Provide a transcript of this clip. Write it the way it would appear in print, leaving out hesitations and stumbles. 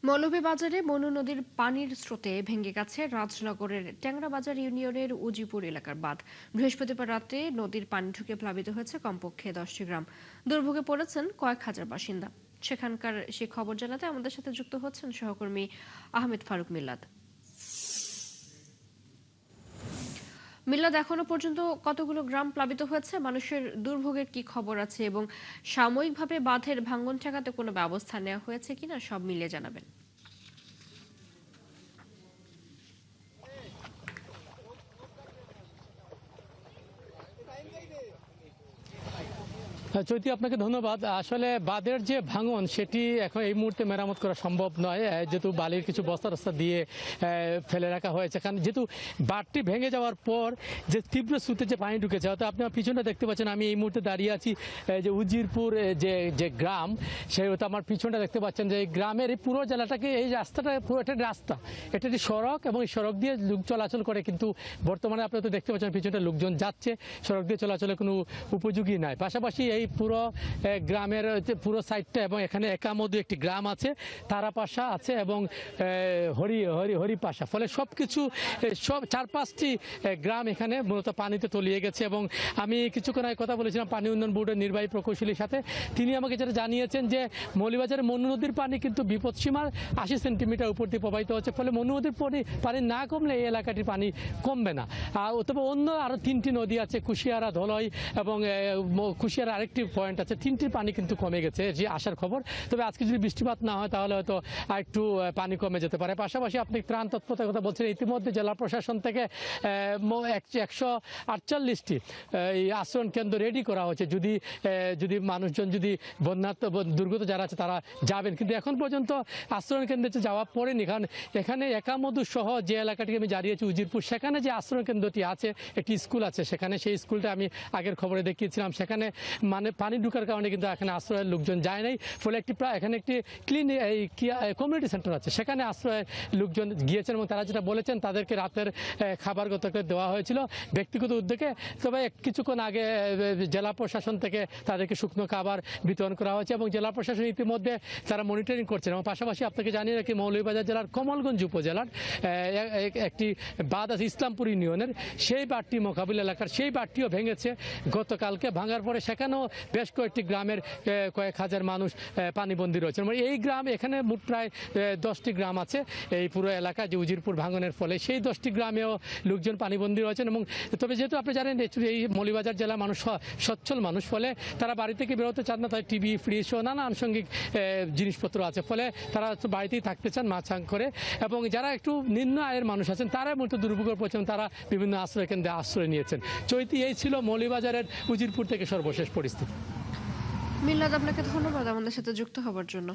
মৌলভীবাজারে মনু নদীর পানির স্রোতে ভেঙে গেছে রাজনগরের ট্যাংরাবাজার ইউনিয়নের উজিপুর এলাকার বাঁধ। বৃহস্পতিবার রাতে নদীর পানি ঢুকে প্লাবিত হয়েছে কমপক্ষে 10টি গ্রাম। দুর্ভোগে পড়েছেন কয়েক হাজার বাসিন্দা। সেখানকার সে খবর জানাতে আমাদের সাথে যুক্ত হচ্ছেন সহকর্মী আহমেদ ফারুক মিল্লাদ। মিল্লাদ, এখনো পর্যন্ত কতগুলো গ্রাম প্লাবিত হয়েছে, মানুষের দুর্ভোগের কি খবর আছে এবং সাময়িকভাবে বাঁধের ভাঙন ঠেকাতে কোনো ব্যবস্থা নেওয়া হয়েছে কিনা সব মিলিয়ে জানাবেন। চৈতি, আপনাকে ধন্যবাদ। আসলে বাঁধের যে ভাঙন সেটি এখন এই মুহূর্তে মেরামত করা সম্ভব নয়, যেহেতু বালির কিছু বস্তা রাস্তা দিয়ে ফেলে রাখা হয়েছে। কারণ যেহেতু বাঁধটি ভেঙে যাওয়ার পর যে তীব্র স্রোতে যে পানি ঢুকেছে, হয়তো আপনি আমার পিছনে দেখতে পাচ্ছেন, আমি এই মুহূর্তে দাঁড়িয়ে আছি যে উজিরপুর যে যে গ্রাম, সেই হয়তো আমার পিছনটা দেখতে পাচ্ছেন যে এই গ্রামের এই পুরো জেলাটাকে, এই রাস্তাটা পুরো একটা রাস্তা, এটা একটি সড়ক এবং এই সড়ক দিয়ে লোক চলাচল করে। কিন্তু বর্তমানে আপনি তো দেখতে পাচ্ছেন পিছনটা লোকজন যাচ্ছে, সড়ক দিয়ে চলাচলের কোনো উপযোগী নাই। পাশাপাশি এই পুরো গ্রামের পুরো সাইডটা এবং এখানে একামধু একটি গ্রাম আছে, তারাপাশা আছে এবং হরিপাশা, ফলে সব কিছু সব 4-5টি গ্রাম এখানে মূলত পানিতে তলিয়ে গেছে। এবং আমি কিছুক্ষণ আগে কথা বলেছিলাম পানি উন্নয়ন বোর্ডের নির্বাহী প্রকৌশলীর সাথে, তিনি আমাকে যেটা জানিয়েছেন যে মৌলভীবাজারের মনু নদীর পানি কিন্তু বিপদসীমার 80 সেন্টিমিটার উপর দিয়ে প্রবাহিত হচ্ছে, ফলে মনু নদীর পানি না কমলে এই এলাকাটির পানি কমবে না। তবে অন্য আরও 3টি নদী আছে, কুশিয়ারা, ধলই এবং কুশিয়ারা আরেকটি পয়েন্ট আছে, 3টির পানি কিন্তু কমে গেছে, যে আসার খবর। তবে আজকে যদি বৃষ্টিপাত না হয় তাহলে হয়তো একটু পানি কমে যেতে পারে। পাশাপাশি আপনি ত্রাণ তৎপরতার কথা বলছেন, ইতিমধ্যে জেলা প্রশাসন থেকে 148টি এই আশ্রয়ণ কেন্দ্র রেডি করা হয়েছে, যদি মানুষজন যদি বন্যার্থ দুর্গত যারা আছে তারা যাবেন। কিন্তু এখন পর্যন্ত আশ্রয়ণ কেন্দ্রে যাওয়া পড়েনি, কারণ এখানে একামধু সহ যে এলাকাটিকে আমি জানিয়েছি উজিরপুর, সেখানে যে আশ্রয়ণ কেন্দ্রটি আছে, একটি স্কুল আছে সেখানে, সেই স্কুলটা আমি আগের খবরে দেখিয়েছিলাম, সেখানে মানে পানি ঢুকার কারণে কিন্তু এখানে আশ্রয়ের লোকজন যায় নাই। ফলে এখানে একটি কমিউনিটি সেন্টার আছে, সেখানে আশ্রয়ের লোকজন গিয়েছেন এবং তারা যেটা বলেছেন তাদেরকে রাতের খাবার গতকাল দেওয়া হয়েছিল ব্যক্তিগত উদ্যোগে। তবে কিছুক্ষণ আগে জেলা প্রশাসন থেকে তাদেরকে শুকনো খাবার বিতরণ করা হয়েছে এবং জেলা প্রশাসন ইতিমধ্যে তারা মনিটরিং করছেন। এবং পাশাপাশি আপনাকে জানিয়ে রাখি, মৌলভীবাজার জেলার কমলগঞ্জ উপজেলার একটি বাঁধ আছে ইসলামপুর ইউনিয়নের, সেই বাঁধটি মোকাবিল এলাকার, সেই বাঁধটিও ভেঙেছে গতকালকে। ভাঙার পরে সেখানেও বেশ কয়েকটি গ্রামের কয়েক হাজার মানুষ পানিবন্দী রয়েছেন। এই গ্রাম, এখানে মোট প্রায় 10টি গ্রাম আছে এই পুরো এলাকা, যে উজিরপুর ভাঙনের ফলে সেই 10টি গ্রামেও লোকজন পানিবন্দী রয়েছেন। এবং তবে যেহেতু আপনি জানেন এই মৌলভীবাজার জেলার মানুষ সচ্ছল মানুষ, ফলে তারা বাড়ি থেকে বেরোতে চান না, তাই টিভি, ফ্রিজ ও নানা আনুষঙ্গিক জিনিসপত্র আছে, ফলে তারা বাড়িতেই থাকতে চান মাছাং করে। এবং যারা একটু নিম্ন আয়ের মানুষ আছেন তারা মূলত দুর্ভোগে পড়ছেন, তারা বিভিন্ন আশ্রয় কেন্দ্রে আশ্রয় নিয়েছেন। চৈতি, এই ছিল মৌলভীবাজারের উজিরপুর থেকে সর্বশেষ পরিস্থিতি। মিল্লাদ, আপনাকে ধন্যবাদ আমাদের সাথে যুক্ত হবার জন্য।